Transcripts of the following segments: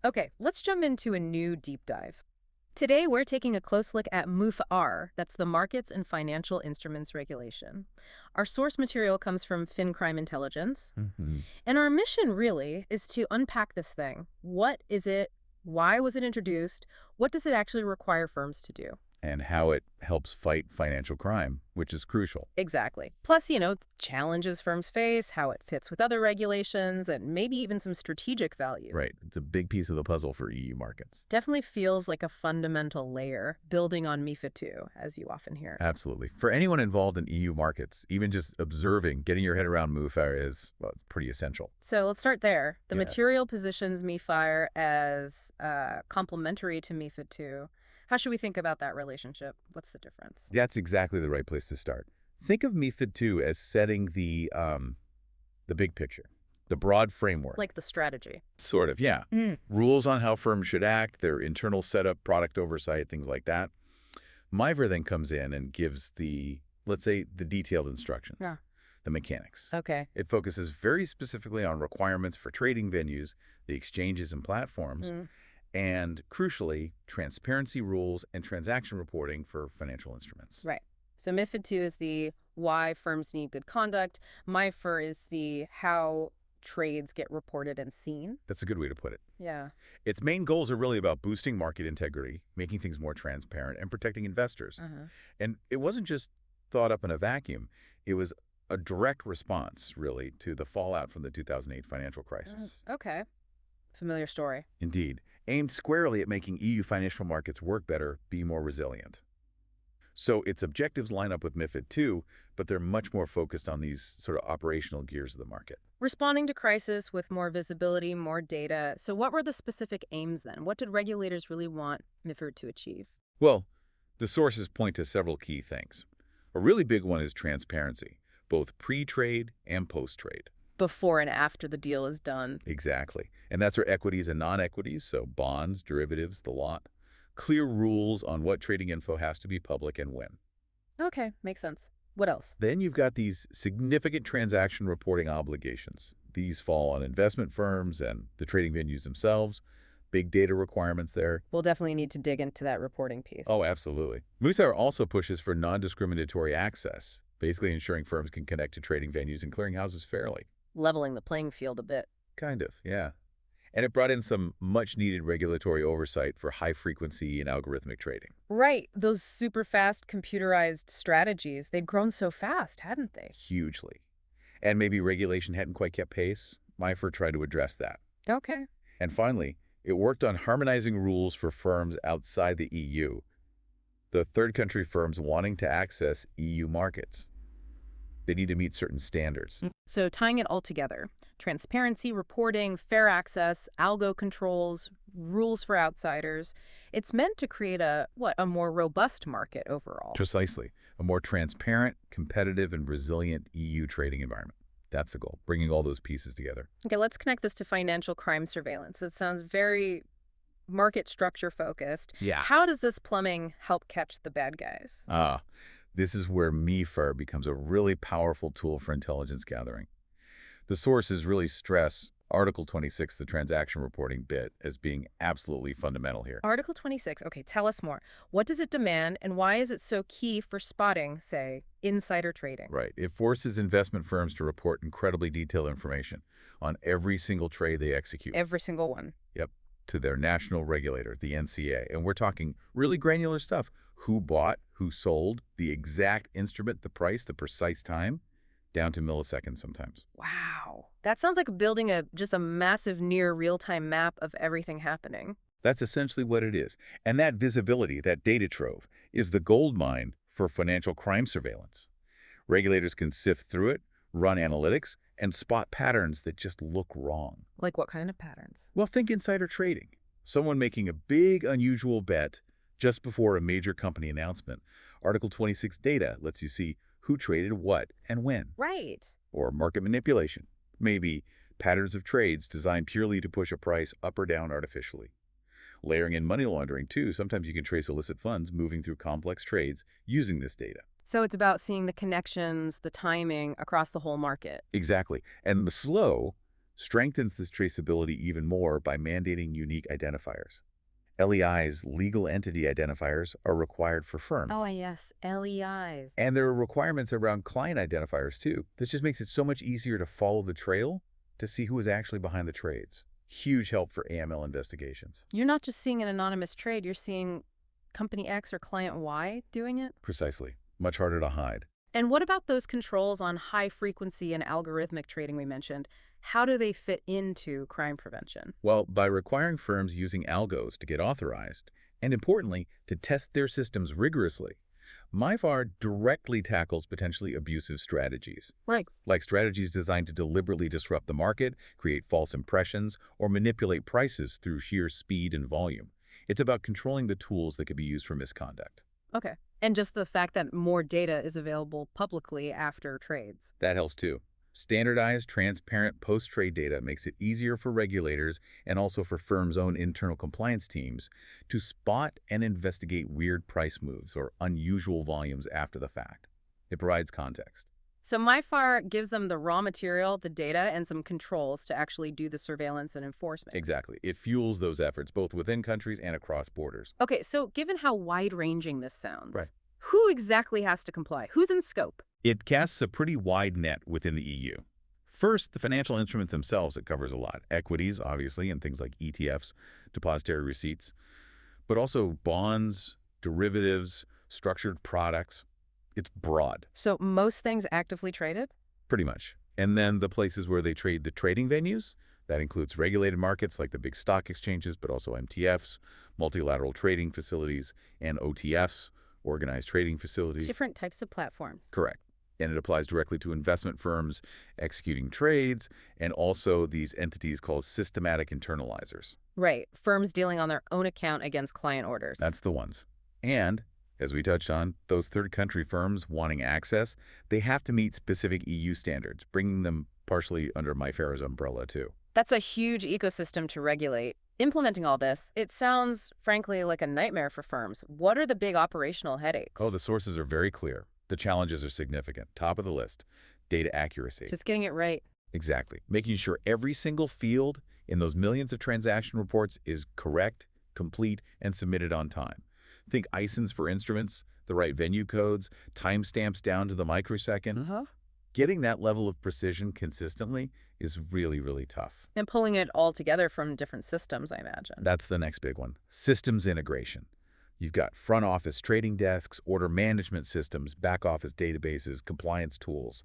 Okay, let's jump into a new deep dive. Today, we're taking a close look at MiFIR, that's the Markets and Financial Instruments Regulation. Our source material comes from FinCrime Intelligence, Hmm. and our mission really is to unpack this thing. What is it? Why was it introduced? What does it actually require firms to do? And how it helps fight financial crime, which is crucial. Exactly. Plus, challenges firms face, how it fits with other regulations, and maybe even some strategic value. Right. It's a big piece of the puzzle for EU markets. Definitely feels like a fundamental layer building on MiFID II, as you often hear. Absolutely. For anyone involved in EU markets, even just observing, getting your head around MiFIR is, well, it's pretty essential. So let's start there. The Yeah. material positions MiFIR as complementary to MiFID II. How should we think about that relationship? What's the difference? That's exactly the right place to start. Think of MiFID II as setting the big picture, the broad framework. Like the strategy. Sort of, yeah. Rules on how firms should act, their internal setup, product oversight, things like that. MiFIR then comes in and gives let's say, the detailed instructions, Yeah. the mechanics. Okay. It focuses very specifically on requirements for trading venues, the exchanges and platforms, and crucially, transparency rules and transaction reporting for financial instruments. Right. So MiFID II is the why firms need good conduct. MiFIR is the how trades get reported and seen. That's a good way to put it. Yeah. Its main goals are really about boosting market integrity, making things more transparent, and protecting investors. Uh-huh. And it wasn't just thought up in a vacuum. It was a direct response, really, to the fallout from the 2008 financial crisis. Okay. Familiar story. Indeed, aimed squarely at making EU financial markets work better, be more resilient. So its objectives line up with MiFID II, but they're much more focused on these sort of operational gears of the market. Responding to crisis with more visibility, more data. So what were the specific aims then? What did regulators really want MiFIR to achieve? Well, the sources point to several key things. A really big one is transparency, both pre-trade and post-trade. Before and after the deal is done. Exactly. And that's for equities and non-equities, so bonds, derivatives, the lot. Clear rules on what trading info has to be public and when. Okay, makes sense. What else? Then you've got these significant transaction reporting obligations. These fall on investment firms and the trading venues themselves. Big data requirements there. We'll definitely need to dig into that reporting piece. Oh, absolutely. MiFIR also pushes for non-discriminatory access, basically ensuring firms can connect to trading venues and clearinghouses fairly. Leveling the playing field a bit. Kind of, yeah. And it brought in some much-needed regulatory oversight for high-frequency and algorithmic trading. Right. Those super fast computerized strategies, they'd grown so fast, hadn't they? Hugely. And maybe regulation hadn't quite kept pace. MiFIR tried to address that. Okay. And finally, it worked on harmonizing rules for firms outside the EU, the third country firms wanting to access EU markets. They need to meet certain standards. So tying it all together, transparency, reporting, fair access, algo controls, rules for outsiders, it's meant to create a more robust market overall. Precisely. A more transparent, competitive, and resilient EU trading environment. That's the goal, bringing all those pieces together. Okay, let's connect this to financial crime surveillance. It sounds very market structure focused. Yeah. How does this plumbing help catch the bad guys? This is where MiFIR becomes a really powerful tool for intelligence gathering. The sources really stress Article 26, the transaction reporting bit, as being absolutely fundamental here. Article 26. Okay, tell us more. What does it demand, and why is it so key for spotting, say, insider trading? Right. It forces investment firms to report incredibly detailed information on every single trade they execute. Every single one. Yep. To their national regulator, the NCA. And we're talking really granular stuff. Who bought, who sold, the exact instrument, the price, the precise time, down to milliseconds sometimes. Wow. That sounds like building just a massive near real-time map of everything happening. That's essentially what it is. And that visibility, that data trove, is the gold mine for financial crime surveillance. Regulators can sift through it, run analytics, and spot patterns that just look wrong. Like what kind of patterns? Well, think insider trading. Someone making a big, unusual bet just before a major company announcement. Article 26 data lets you see who traded what and when. Right. Or market manipulation. Maybe patterns of trades designed purely to push a price up or down artificially. Layering in money laundering, too. Sometimes you can trace illicit funds moving through complex trades using this data. So it's about seeing the connections, the timing across the whole market. Exactly. And the slow, strengthens this traceability even more by mandating unique identifiers. LEI's legal entity identifiers are required for Oh, firms. yes, LEIs. And there are requirements around client identifiers too. This just makes it so much easier to follow the trail to see who is actually behind the trades. Huge help for AML investigations. You're not just seeing an anonymous trade, you're seeing company X or client Y doing it? Precisely. Much harder to hide. And what about those controls on high frequency and algorithmic trading we mentioned? How do they fit into crime prevention? Well, by requiring firms using algos to get authorized, and importantly, to test their systems rigorously, MiFIR directly tackles potentially abusive strategies, Like, like strategies designed to deliberately disrupt the market, create false impressions, or manipulate prices through sheer speed and volume. It's about controlling the tools that could be used for misconduct. okay. And just the fact that more data is available publicly after trades. That helps too. Standardized, transparent post-trade data makes it easier for regulators and also for firms' own internal compliance teams to spot and investigate weird price moves or unusual volumes after the fact. It provides context. So MiFIR gives them the raw material, the data, and some controls to actually do the surveillance and enforcement. Exactly. It fuels those efforts both within countries and across borders. Okay, so given how wide-ranging this sounds, Right. who exactly has to comply? Who's in scope? It casts a pretty wide net within the EU. First, the financial instruments themselves, it covers a lot. Equities, obviously, and things like ETFs, depository receipts, but also bonds, derivatives, structured products. It's broad, So most things actively traded? pretty much. And then the places where they trade the trading venues, that includes regulated markets like the big stock exchanges, but also MTFs, multilateral trading facilities, and OTFs, organized trading facilities. Different types of platforms. Correct. And it applies directly to investment firms executing trades and also these entities called systematic internalizers. Right. Firms dealing on their own account against client orders. That's the ones. And, as we touched on, those third country firms wanting access, they have to meet specific EU standards, bringing them partially under MiFIR's umbrella too. That's a huge ecosystem to regulate. Implementing all this, it sounds, frankly, like a nightmare for firms. What are the big operational headaches? Oh, the sources are very clear. The challenges are significant. Top of the list, data accuracy. Just getting it right. Exactly. Making sure every single field in those millions of transaction reports is correct, complete, and submitted on time. Think ISINs for instruments, the right venue codes, timestamps down to the microsecond. Getting that level of precision consistently is really, really tough. And pulling it all together from different systems, I imagine. That's the next big one. Systems integration. You've got front office trading desks, order management systems, back office databases, compliance tools.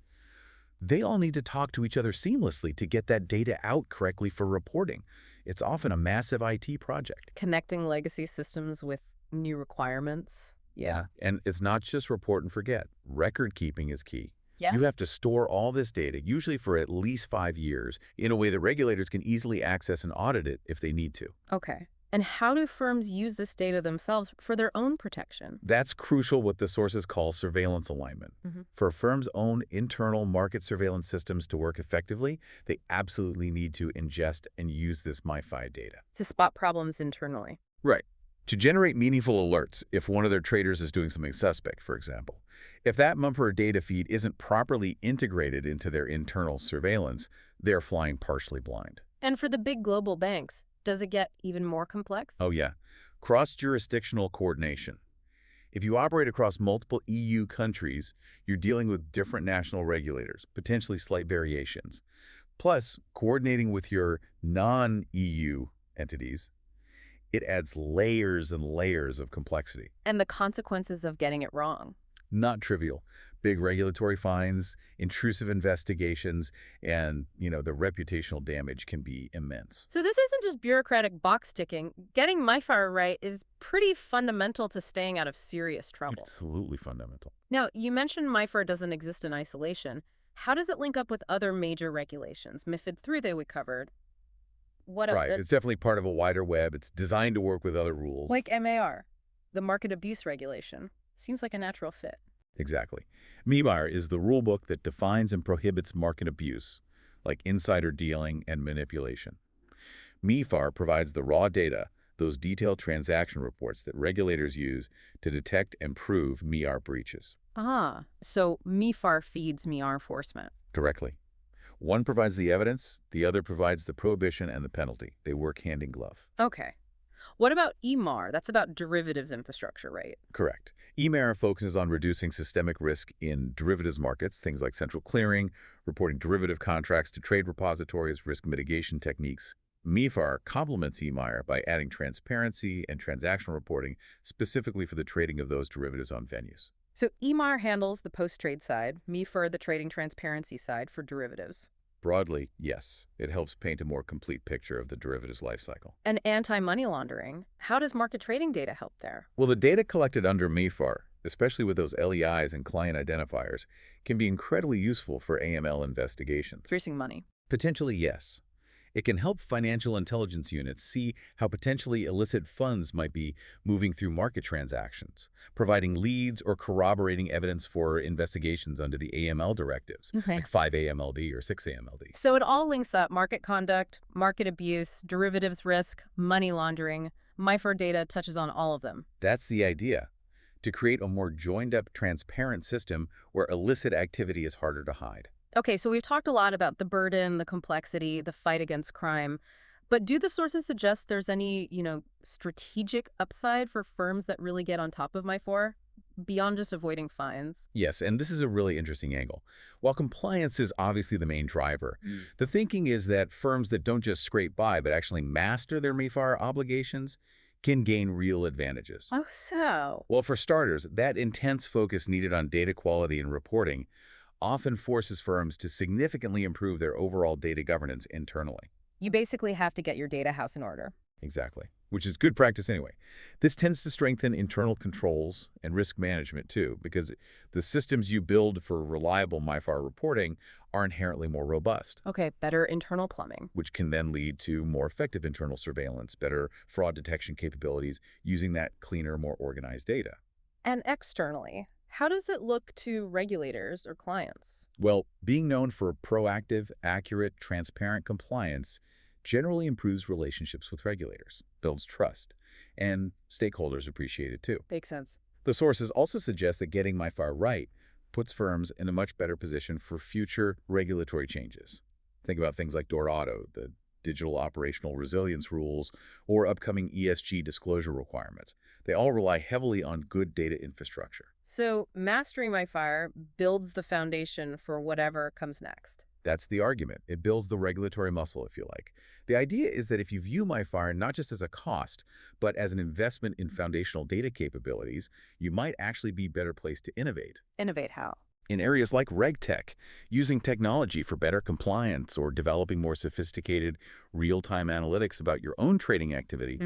They all need to talk to each other seamlessly to get that data out correctly for reporting. It's often a massive IT project. Connecting legacy systems with new requirements. Yeah. And it's not just report and forget. Record keeping is key. Yeah. You have to store all this data, usually for at least 5 years, in a way that regulators can easily access and audit it if they need to. Okay. And how do firms use this data themselves for their own protection? That's crucial what the sources call surveillance alignment. For a firm's own internal market surveillance systems to work effectively, they absolutely need to ingest and use this MiFID data. To spot problems internally. Right. To generate meaningful alerts if one of their traders is doing something suspect, for example. If that MiFIR data feed isn't properly integrated into their internal surveillance, they're flying partially blind. And for the big global banks, does it get even more complex? Oh yeah, cross-jurisdictional coordination. If you operate across multiple EU countries, you're dealing with different national regulators, potentially slight variations. Plus, coordinating with your non-EU entities, it adds layers and layers of complexity. And the consequences of getting it wrong. Not trivial. Big regulatory fines, intrusive investigations, and, the reputational damage can be immense. So this isn't just bureaucratic box ticking. Getting MiFIR right is pretty fundamental to staying out of serious trouble. Absolutely fundamental. Now, you mentioned MiFIR doesn't exist in isolation. How does it link up with other major regulations? MiFID III that we covered. What Right. It's definitely part of a wider web. It's designed to work with other rules. Like MAR, the market abuse regulation. Seems like a natural fit. Exactly. MiFIR is the rulebook that defines and prohibits market abuse, like insider dealing and manipulation. MiFIR provides the raw data, those detailed transaction reports that regulators use to detect and prove MiFIR breaches. Ah, so MiFIR feeds MiFIR enforcement. Directly. One provides the evidence, the other provides the prohibition and the penalty. They work hand in glove. Okay. What about EMAR? That's about derivatives infrastructure, right? Correct. EMIR focuses on reducing systemic risk in derivatives markets, things like central clearing, reporting derivative contracts to trade repositories, risk mitigation techniques. MiFIR complements EMIR by adding transparency and transactional reporting specifically for the trading of those derivatives on venues. So EMAR handles the post-trade side, MiFIR the trading transparency side for derivatives. Broadly, yes, it helps paint a more complete picture of the derivatives lifecycle. And anti-money laundering. How does market trading data help there? Well, the data collected under MiFIR, especially with those LEIs and client identifiers, can be incredibly useful for AML investigations. Greasing money. Potentially, yes. It can help financial intelligence units see how potentially illicit funds might be moving through market transactions, providing leads or corroborating evidence for investigations under the AML directives, Okay. like 5 AMLD or 6 AMLD. So it all links up market conduct, market abuse, derivatives risk, money laundering. MiFIR data touches on all of them. That's the idea, to create a more joined-up, transparent system where illicit activity is harder to hide. Okay, so we've talked a lot about the burden, the complexity, the fight against crime. But do the sources suggest there's any, strategic upside for firms that really get on top of MiFIR beyond just avoiding fines? Yes, and this is a really interesting angle. While compliance is obviously the main driver, the thinking is that firms that don't just scrape by but actually master their MiFIR obligations can gain real advantages. Oh, so. Well, for starters, that intense focus needed on data quality and reporting often forces firms to significantly improve their overall data governance internally. You basically have to get your data house in order. Exactly, which is good practice anyway. This tends to strengthen internal controls and risk management too, because the systems you build for reliable MiFIR reporting are inherently more robust, Okay, better internal plumbing. which can then lead to more effective internal surveillance, better fraud detection capabilities using that cleaner, more organized data. And externally, how does it look to regulators or clients? Well, being known for proactive, accurate, transparent compliance generally improves relationships with regulators, builds trust, and stakeholders appreciate it too. Makes sense. The sources also suggest that getting MiFIR right puts firms in a much better position for future regulatory changes. Think about things like Dorado, the digital operational resilience rules, or upcoming ESG disclosure requirements. They all rely heavily on good data infrastructure. So mastering MiFIR builds the foundation for whatever comes next. That's the argument. It builds the regulatory muscle, if you like. The idea is that if you view MiFIR not just as a cost, but as an investment in foundational data capabilities, you might actually be better placed to innovate. Innovate how? In areas like RegTech, using technology for better compliance or developing more sophisticated real-time analytics about your own trading activity,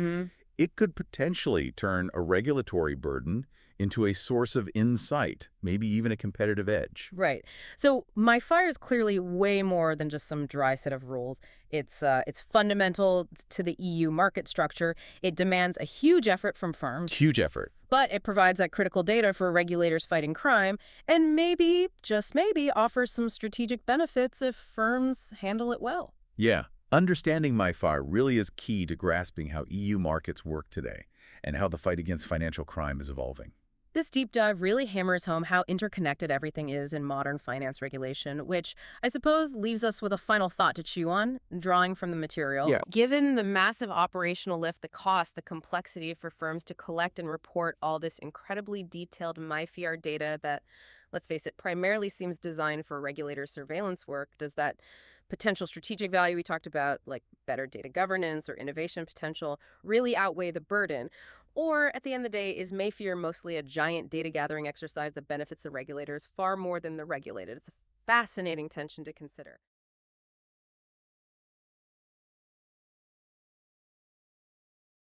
it could potentially turn a regulatory burden into a source of insight, maybe even a competitive edge. Right. So MiFIR is clearly way more than just some dry set of rules. It's fundamental to the EU market structure. It demands a huge effort from firms, Huge effort. but it provides that critical data for regulators fighting crime, and maybe, just maybe, offers some strategic benefits if firms handle it well. Yeah. Understanding MiFIR really is key to grasping how EU markets work today and how the fight against financial crime is evolving. This deep dive really hammers home how interconnected everything is in modern finance regulation, which I suppose leaves us with a final thought to chew on, drawing from the material. Yeah. Given the massive operational lift, the cost, the complexity for firms to collect and report all this incredibly detailed MiFIR data that, let's face it, primarily seems designed for regulator surveillance work, does that potential strategic value we talked about, like better data governance or innovation potential, really outweigh the burden? Or, at the end of the day, is MiFIR mostly a giant data gathering exercise that benefits the regulators far more than the regulated? It's a fascinating tension to consider.